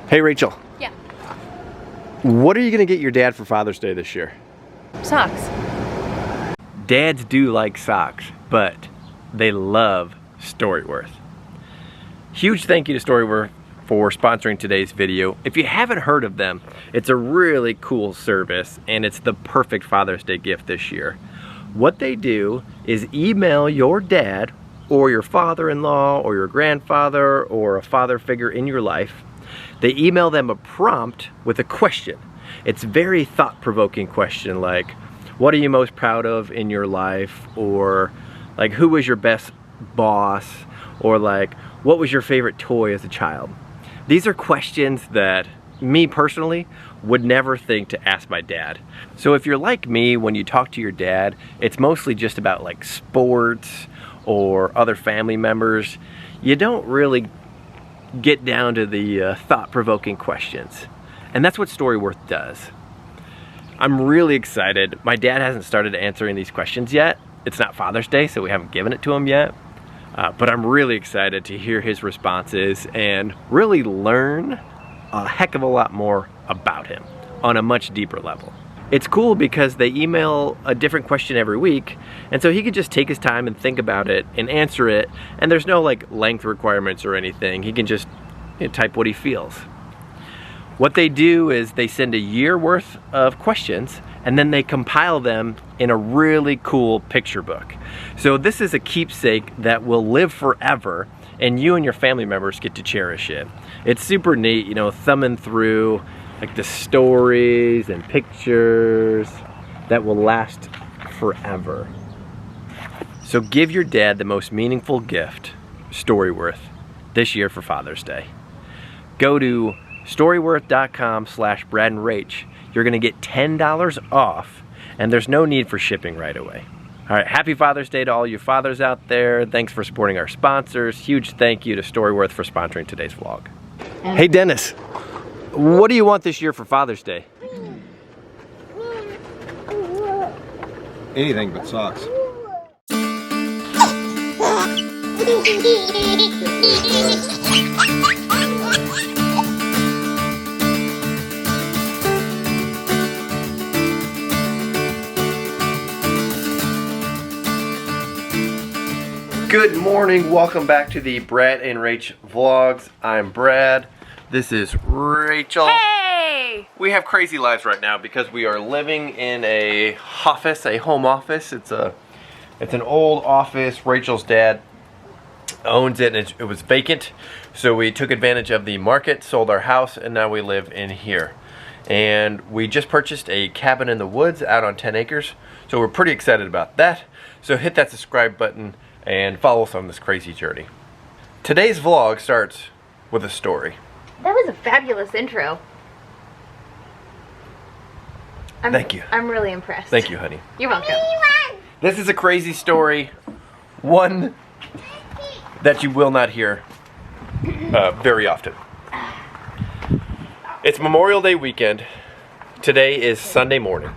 Hey Rachel. Yeah. What are you gonna get your dad for Father's Day this year? Socks. Dads do like socks, but they love Storyworth. Huge thank you to Storyworth for sponsoring today's video. If you haven't heard of them, it's a really cool service and it's the perfect Father's Day gift this year. What they do is email your dad or your father-in-law or your grandfather or a father figure in your life. They email them a prompt with a question. It's a very thought-provoking question like, what are you most proud of in your life? Or like, who was your best boss? Or like, what was your favorite toy as a child? These are questions that me personally would never think to ask my dad. So if you're like me, when you talk to your dad, it's mostly just about like sports or other family members. You don't really get down to the thought-provoking questions. And that's what Storyworth does. I'm really excited. My dad hasn't started answering these questions yet. It's not Father's Day, so we haven't given it to him yet. But I'm really excited to hear his responses and really learn a heck of a lot more about him on a much deeper level. It's cool because they email a different question every week, and so he can just take his time and think about it and answer it, and there's no like length requirements or anything. He can just type what he feels. What they do is they send a year worth of questions and then they compile them in a really cool picture book. So this is a keepsake that will live forever and you and your family members get to cherish it. It's super neat, you know, thumbing through like the stories and pictures that will last forever. So give your dad the most meaningful gift, Storyworth, this year for Father's Day. Go to storyworth.com/Brad and Rach. You're gonna get $10 off and there's no need for shipping right away. All right, happy Father's Day to all you fathers out there. Thanks for supporting our sponsors. Huge thank you to Storyworth for sponsoring today's vlog. Hey Dennis, what do you want this year for Father's Day? Anything but socks. Good morning, welcome back to the Brad and Rach vlogs. I'm Brad, this is Rachel. Hey! We have crazy lives right now because we are living in a office, a home office. It's an old office. Rachel's dad owns it and it was vacant. So we took advantage of the market, sold our house, and now we live in here. And we just purchased a cabin in the woods out on 10 acres. So we're pretty excited about that. So hit that subscribe button and follow us on this crazy journey. Today's vlog starts with a story. That was a fabulous intro. Thank you. I'm really impressed. Thank you, honey. You're welcome. This is a crazy story, one that you will not hear very often. It's Memorial Day weekend. Today is Sunday morning.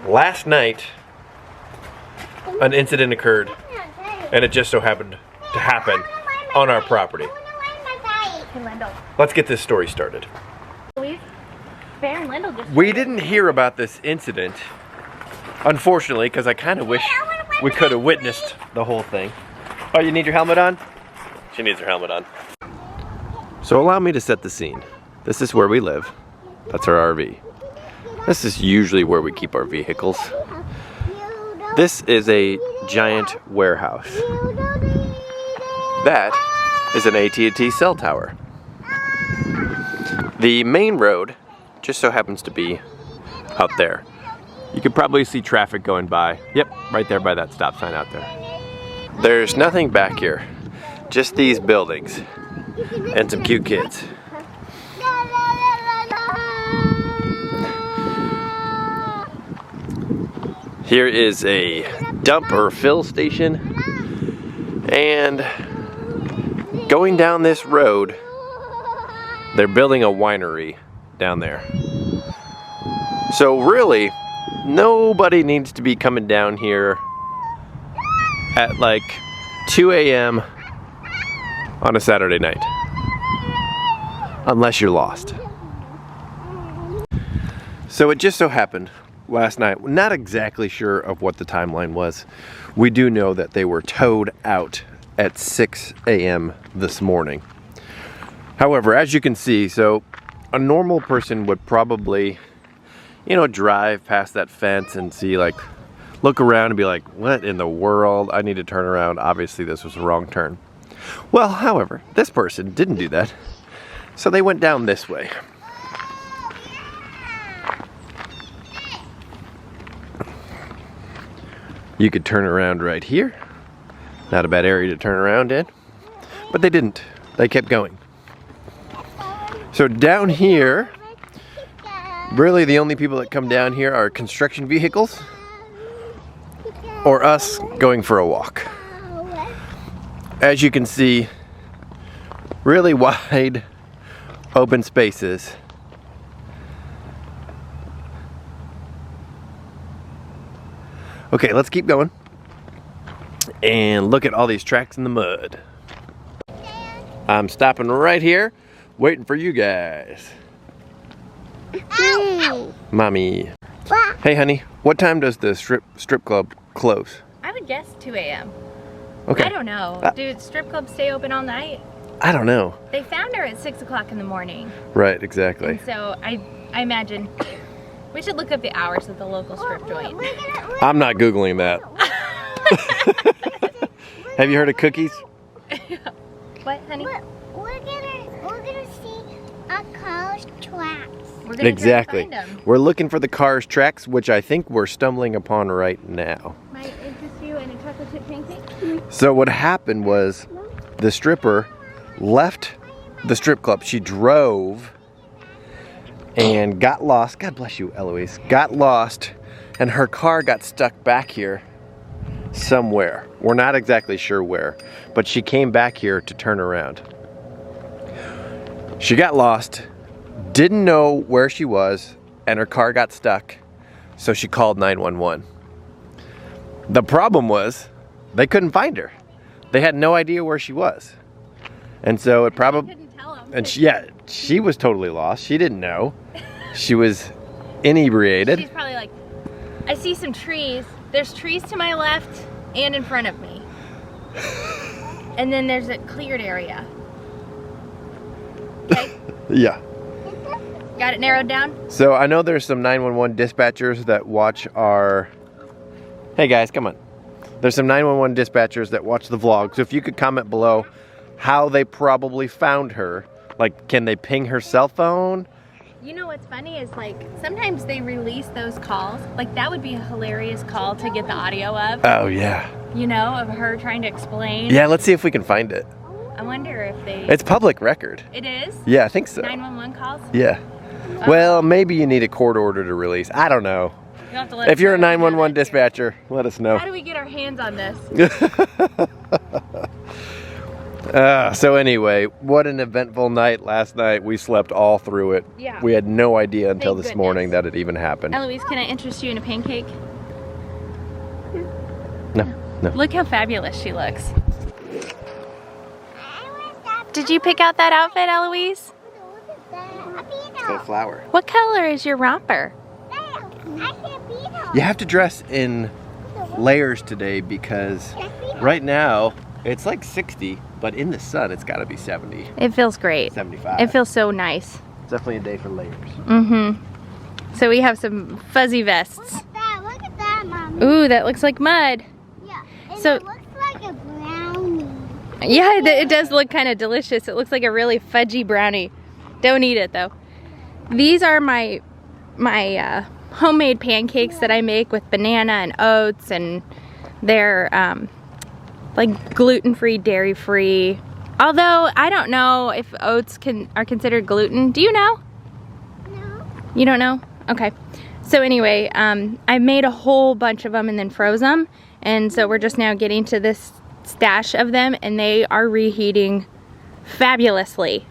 Last night, an incident occurred, and it just so happened to happen on our property. Hey, Lyndle. Let's get this story started. Eloise, Berend Lyndle just... We didn't hear about this incident, unfortunately, because I kind of wish we could have witnessed the whole thing. Oh, you need your helmet on? She needs her helmet on. So allow me to set the scene. This is where we live. That's our RV. This is usually where we keep our vehicles. This is a giant warehouse. That is an AT&T cell tower. The main road just so happens to be out there. You could probably see traffic going by. Yep, right there by that stop sign out there. There's nothing back here, just these buildings and some cute kids. Here is a dump or fill station, and going down this road, they're building a winery down there. So really, nobody needs to be coming down here at like 2 a.m. on a Saturday night. unless you're lost. So it just so happened last night, not exactly sure of what the timeline was. We do know that they were towed out at 6 a.m. this morning. However, as you can see, so a normal person would probably, you know, drive past that fence and see, like, look around and be like, what in the world? I need to turn around. Obviously, this was a wrong turn. Well, however, this person didn't do that. So they went down this way. You could turn around right here. Not a bad area to turn around in. But they didn't. They kept going. So down here, really the only people that come down here are construction vehicles or us going for a walk. As you can see, really wide open spaces. Okay, let's keep going and look at all these tracks in the mud. I'm stopping right here, waiting for you guys. Mommy. Hey honey, what time does the strip club close? I would guess 2 a.m. Okay. I don't know. Dude, strip clubs stay open all night? I don't know. They found her at 6 o'clock in the morning. Right, exactly. And so I imagine we should look up the hours of the local strip joint. I'm not Googling that. Have you heard of cookies? What, honey? We're gonna see a car's tracks. We're gonna Exactly. try to find them. We're looking for the car's tracks, which I think we're stumbling upon right now. Might interest you in a chocolate chip pancake? So what happened was the stripper left the strip club. She drove and got lost. God bless you, Eloise. Got lost, and her car got stuck back here somewhere. We're not exactly sure where, but she came back here to turn around. She got lost, didn't know where she was, and her car got stuck, so she called 911. The problem was they couldn't find her. They had no idea where she was. And so it probably, and she was totally lost. She didn't know. She was inebriated. She's probably like, I see some trees. There's trees to my left and in front of me. And then there's a cleared area. Okay? Yeah. Got it narrowed down? So I know there's some 911 dispatchers that watch our, hey guys, come on. There's some 911 dispatchers that watch the vlog. So if you could comment below how they probably found her. Like, can they ping her cell phone? You know what's funny is, like, sometimes they release those calls. Like, that would be a hilarious call to get the audio of. Oh yeah. You know, of her trying to explain. Yeah, let's see if we can find it. I wonder if they... It's public record. It is? Yeah, I think so. 911 calls? Yeah. Well, maybe you need a court order to release. I don't know. You'll have to let If us you're a know if you know 911 that, too. dispatcher, let us know. How do we get our hands on this? So anyway, what an eventful night last night. We slept all through it. Yeah. We had no idea until Thank this goodness. morning that it even happened. Eloise, can I interest you in a pancake? No. Look how fabulous she looks. Did you pick out that outfit, Eloise? It's got a flower. What color is your romper? You have to dress in layers today because right now it's like 60, but in the sun it's got to be 70, It feels great. 75. It feels so nice. It's definitely a day for layers. Mm-hmm. So we have some fuzzy vests. Look at that, Mom. Ooh, that looks like mud. Yeah. And So- it looks like a brownie. Yeah, it does look kind of delicious. It looks like a really fudgy brownie. Don't eat it though. These are my homemade pancakes that I make with banana and oats, and they're like gluten-free, dairy-free. Although I don't know if oats are considered gluten. Do you know? No. You don't know? Okay. So anyway, I made a whole bunch of them and then froze them, and so we're just now getting to this stash of them, and they are reheating fabulously.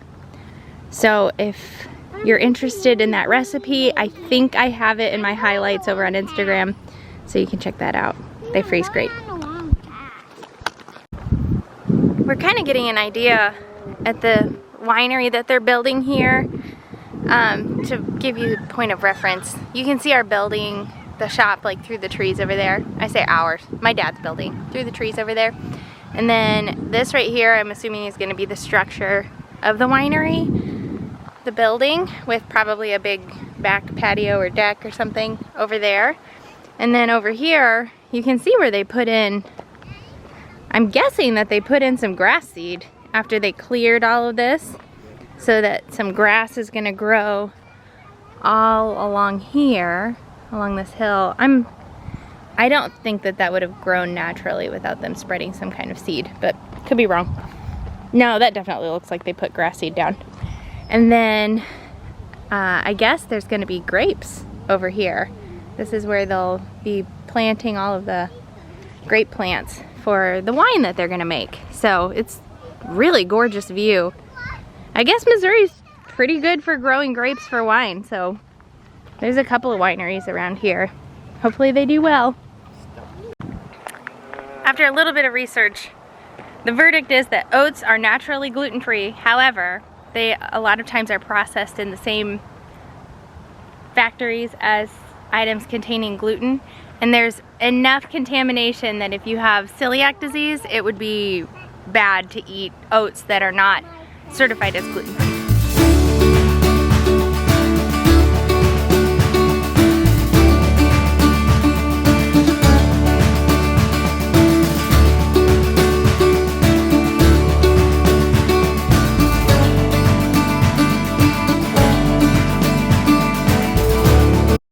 So if you're interested in that recipe, I think I have it in my highlights over on Instagram, so you can check that out. They freeze great. We're kind of getting an idea at the winery that they're building here. To give you a point of reference, you can see our building, the shop, like through the trees over there. I say ours, my dad's building, through the trees over there. And then this right here, I'm assuming is going to be the structure of the winery, the building, with probably a big back patio or deck or something over there. And then over here, you can see where they put in, I'm guessing that they put in some grass seed after they cleared all of this, so that some grass is gonna grow all along here, along this hill. I don't think that that would have grown naturally without them spreading some kind of seed, but could be wrong. No, that definitely looks like they put grass seed down. And then I guess there's gonna be grapes over here. This is where they'll be planting all of the grape plants for the wine that they're gonna make. So it's really gorgeous view. I guess Missouri's pretty good for growing grapes for wine, so there's a couple of wineries around here. Hopefully they do well. After a little bit of research, the verdict is that oats are naturally gluten-free. However, they a lot of times are processed in the same factories as items containing gluten, and there's enough contamination that if you have celiac disease, it would be bad to eat oats that are not certified as gluten-free.